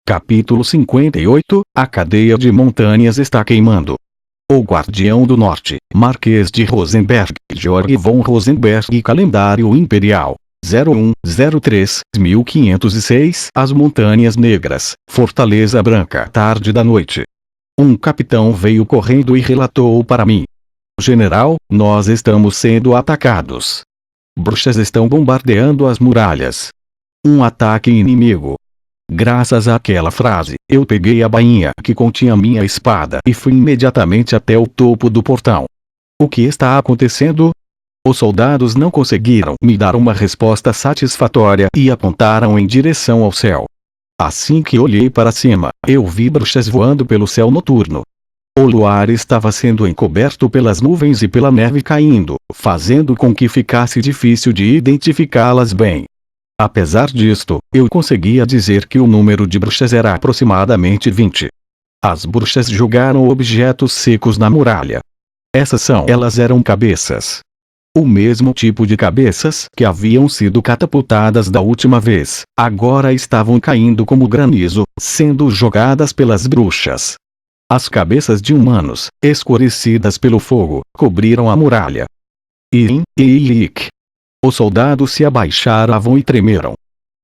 Capítulo 58 A cadeia de montanhas está queimando. O Guardião do Norte, Marquês de Rosenberg, Georg von Rosenberg. Calendário Imperial 01/03/1506. As Montanhas Negras, Fortaleza Branca. Tarde da noite. Um capitão veio correndo e relatou para mim: General, nós estamos sendo atacados. Bruxas estão bombardeando as muralhas. Um ataque inimigo. Graças àquela frase, eu peguei a bainha que continha minha espada e fui imediatamente até o topo do portão. O que está acontecendo? Os soldados não conseguiram me dar uma resposta satisfatória e apontaram em direção ao céu. Assim que olhei para cima, eu vi bruxas voando pelo céu noturno. O luar estava sendo encoberto pelas nuvens e pela neve caindo, fazendo com que ficasse difícil de identificá-las bem. Apesar disto, eu conseguia dizer que o número de bruxas era aproximadamente 20. As bruxas jogaram objetos secos na muralha. Elas eram cabeças. O mesmo tipo de cabeças que haviam sido catapultadas da última vez, agora estavam caindo como granizo, sendo jogadas pelas bruxas. As cabeças de humanos, escurecidas pelo fogo, cobriram a muralha. Os soldados se abaixaram e tremeram.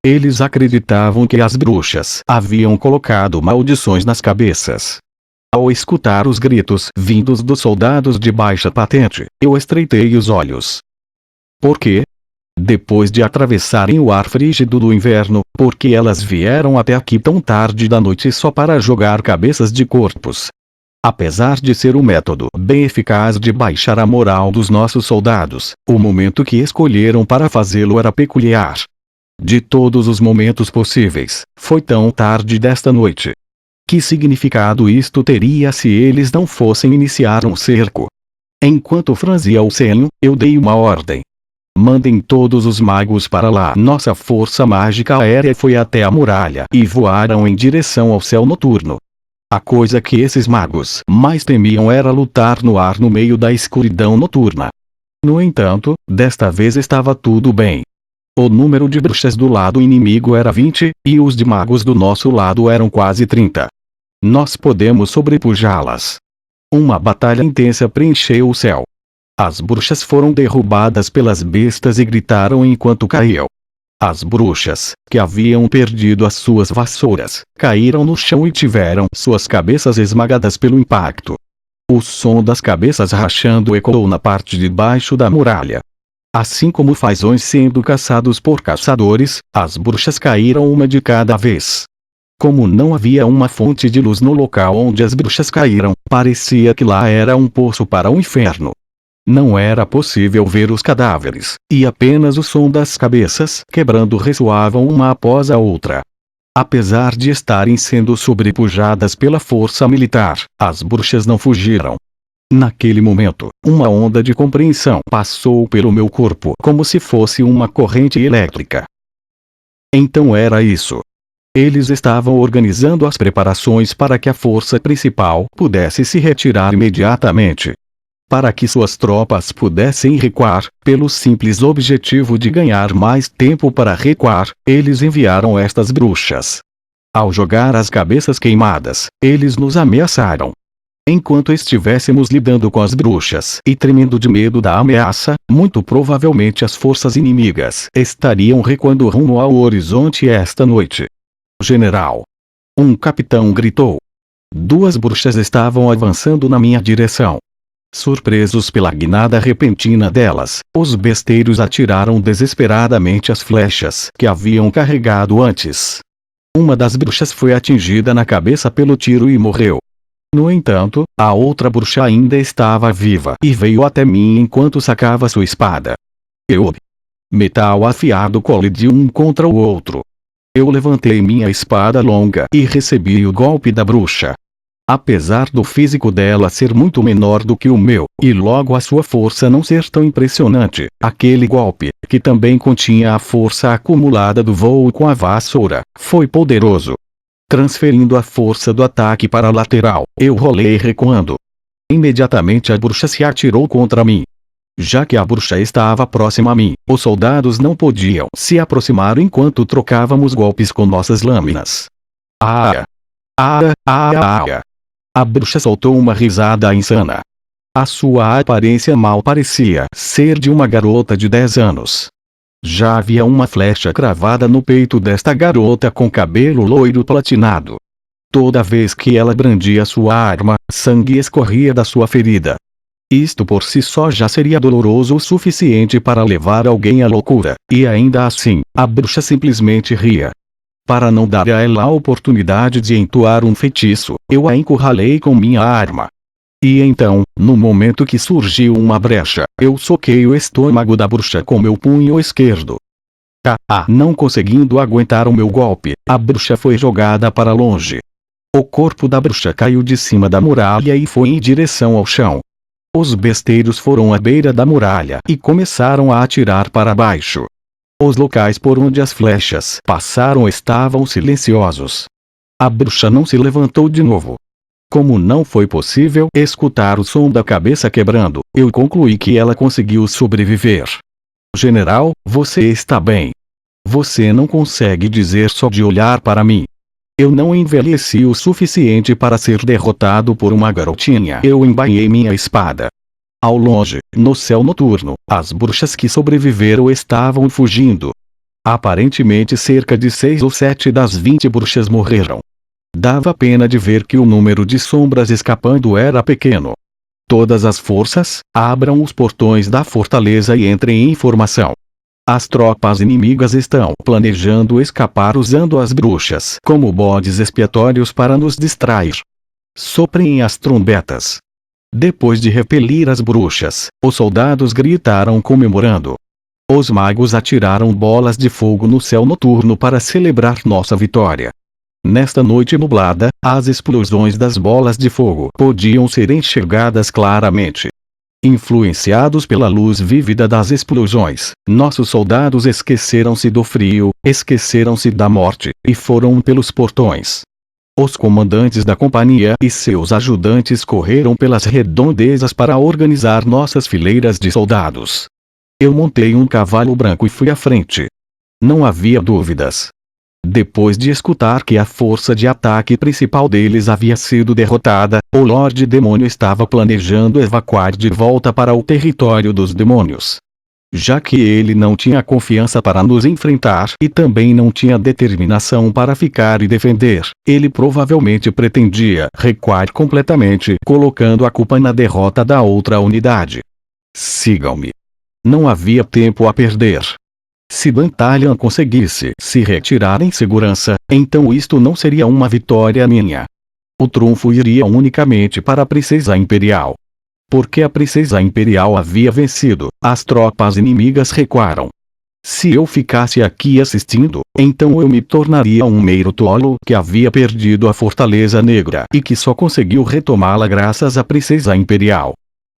Eles acreditavam que as bruxas haviam colocado maldições nas cabeças. Ao escutar os gritos vindos dos soldados de baixa patente, eu estreitei os olhos. Por quê? Depois de atravessarem o ar frígido do inverno, por que elas vieram até aqui tão tarde da noite só para jogar cabeças de corpos? Apesar de ser um método bem eficaz de baixar a moral dos nossos soldados, o momento que escolheram para fazê-lo era peculiar. De todos os momentos possíveis, foi tão tarde desta noite. Que significado isto teria se eles não fossem iniciar um cerco? Enquanto franzia o senho, eu dei uma ordem. Mandem todos os magos para lá. Nossa força mágica aérea foi até a muralha e voaram em direção ao céu noturno. A coisa que esses magos mais temiam era lutar no ar no meio da escuridão noturna. No entanto, desta vez estava tudo bem. O número de bruxas do lado inimigo era 20, e os de magos do nosso lado eram quase 30. Nós podemos sobrepujá-las. Uma batalha intensa preencheu o céu. As bruxas foram derrubadas pelas bestas e gritaram enquanto caíam. As bruxas, que haviam perdido as suas vassouras, caíram no chão e tiveram suas cabeças esmagadas pelo impacto. O som das cabeças rachando ecoou na parte de baixo da muralha. Assim como fazões sendo caçados por caçadores, as bruxas caíram uma de cada vez. Como não havia uma fonte de luz no local onde as bruxas caíram, parecia que lá era um poço para o inferno. Não era possível ver os cadáveres, e apenas o som das cabeças quebrando ressoavam uma após a outra. Apesar de estarem sendo sobrepujadas pela força militar, as bruxas não fugiram. Naquele momento, uma onda de compreensão passou pelo meu corpo como se fosse uma corrente elétrica. Então era isso. Eles estavam organizando as preparações para que a força principal pudesse se retirar imediatamente. Para que suas tropas pudessem recuar, pelo simples objetivo de ganhar mais tempo para recuar, eles enviaram estas bruxas. Ao jogar as cabeças queimadas, eles nos ameaçaram. Enquanto estivéssemos lidando com as bruxas e tremendo de medo da ameaça, muito provavelmente as forças inimigas estariam recuando rumo ao horizonte esta noite. General! Um capitão gritou. 2 bruxas estavam avançando na minha direção. Surpresos pela guinada repentina delas, os besteiros atiraram desesperadamente as flechas que haviam carregado antes. Uma das bruxas foi atingida na cabeça pelo tiro e morreu. No entanto, a outra bruxa ainda estava viva e veio até mim enquanto sacava sua espada. Metal afiado colidiu um contra o outro. Eu levantei minha espada longa e recebi o golpe da bruxa. Apesar do físico dela ser muito menor do que o meu, e logo a sua força não ser tão impressionante, aquele golpe, que também continha a força acumulada do voo com a vassoura, foi poderoso. Transferindo a força do ataque para a lateral, eu rolei recuando. Imediatamente a bruxa se atirou contra mim. Já que a bruxa estava próxima a mim, os soldados não podiam se aproximar enquanto trocávamos golpes com nossas lâminas. Ah! Ah! Ah! Ah! A bruxa soltou uma risada insana. A sua aparência mal parecia ser de uma garota de 10 anos. Já havia uma flecha cravada no peito desta garota com cabelo loiro platinado. Toda vez que ela brandia sua arma, sangue escorria da sua ferida. Isto por si só já seria doloroso o suficiente para levar alguém à loucura, e ainda assim, a bruxa simplesmente ria. Para não dar a ela a oportunidade de entoar um feitiço, eu a encurralei com minha arma. E então, no momento que surgiu uma brecha, eu soquei o estômago da bruxa com meu punho esquerdo. Não conseguindo aguentar o meu golpe, a bruxa foi jogada para longe. O corpo da bruxa caiu de cima da muralha e foi em direção ao chão. Os besteiros foram à beira da muralha e começaram a atirar para baixo. Os locais por onde as flechas passaram estavam silenciosos. A bruxa não se levantou de novo. Como não foi possível escutar o som da cabeça quebrando, eu concluí que ela conseguiu sobreviver. General, você está bem. Você não consegue dizer só de olhar para mim. Eu não envelheci o suficiente para ser derrotado por uma garotinha. Eu embainhei minha espada. Ao longe, no céu noturno, as bruxas que sobreviveram estavam fugindo. Aparentemente cerca de 6 ou 7 das 20 bruxas morreram. Dava pena de ver que o número de sombras escapando era pequeno. Todas as forças, abram os portões da fortaleza e entrem em formação. As tropas inimigas estão planejando escapar usando as bruxas como bodes expiatórios para nos distrair. Soprem as trombetas. Depois de repelir as bruxas, os soldados gritaram comemorando. Os magos atiraram bolas de fogo no céu noturno para celebrar nossa vitória. Nesta noite nublada, as explosões das bolas de fogo podiam ser enxergadas claramente. Influenciados pela luz vívida das explosões, nossos soldados esqueceram-se do frio, esqueceram-se da morte, e foram pelos portões. Os comandantes da companhia e seus ajudantes correram pelas redondezas para organizar nossas fileiras de soldados. Eu montei um cavalo branco e fui à frente. Não havia dúvidas. Depois de escutar que a força de ataque principal deles havia sido derrotada, o Lorde Demônio estava planejando evacuar de volta para o território dos demônios. Já que ele não tinha confiança para nos enfrentar e também não tinha determinação para ficar e defender, ele provavelmente pretendia recuar completamente, colocando a culpa na derrota da outra unidade. Sigam-me. Não havia tempo a perder. Se Dantalian conseguisse se retirar em segurança, então isto não seria uma vitória minha. O trunfo iria unicamente para a Princesa Imperial. Porque a Princesa Imperial havia vencido, as tropas inimigas recuaram. Se eu ficasse aqui assistindo, então eu me tornaria um mero tolo que havia perdido a Fortaleza Negra e que só conseguiu retomá-la graças à Princesa Imperial.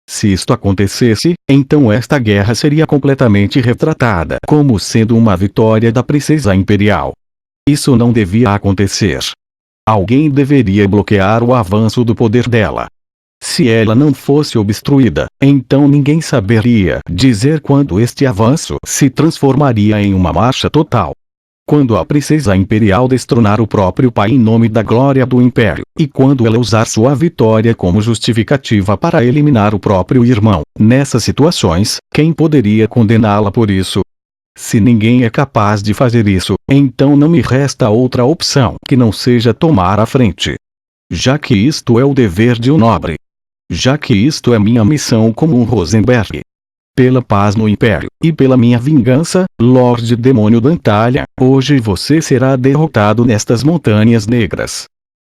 Se isto acontecesse, então esta guerra seria completamente retratada como sendo uma vitória da Princesa Imperial. Isso não devia acontecer. Alguém deveria bloquear o avanço do poder dela. Se ela não fosse obstruída, então ninguém saberia dizer quando este avanço se transformaria em uma marcha total. Quando a Princesa Imperial destronar o próprio pai em nome da glória do Império, e quando ela usar sua vitória como justificativa para eliminar o próprio irmão, nessas situações, quem poderia condená-la por isso? Se ninguém é capaz de fazer isso, então não me resta outra opção que não seja tomar a frente. Já que isto é o dever de um nobre. Já que isto é minha missão como um Rosenberg. Pela paz no Império, e pela minha vingança, Lorde Demônio Dantalian, hoje você será derrotado nestas montanhas negras.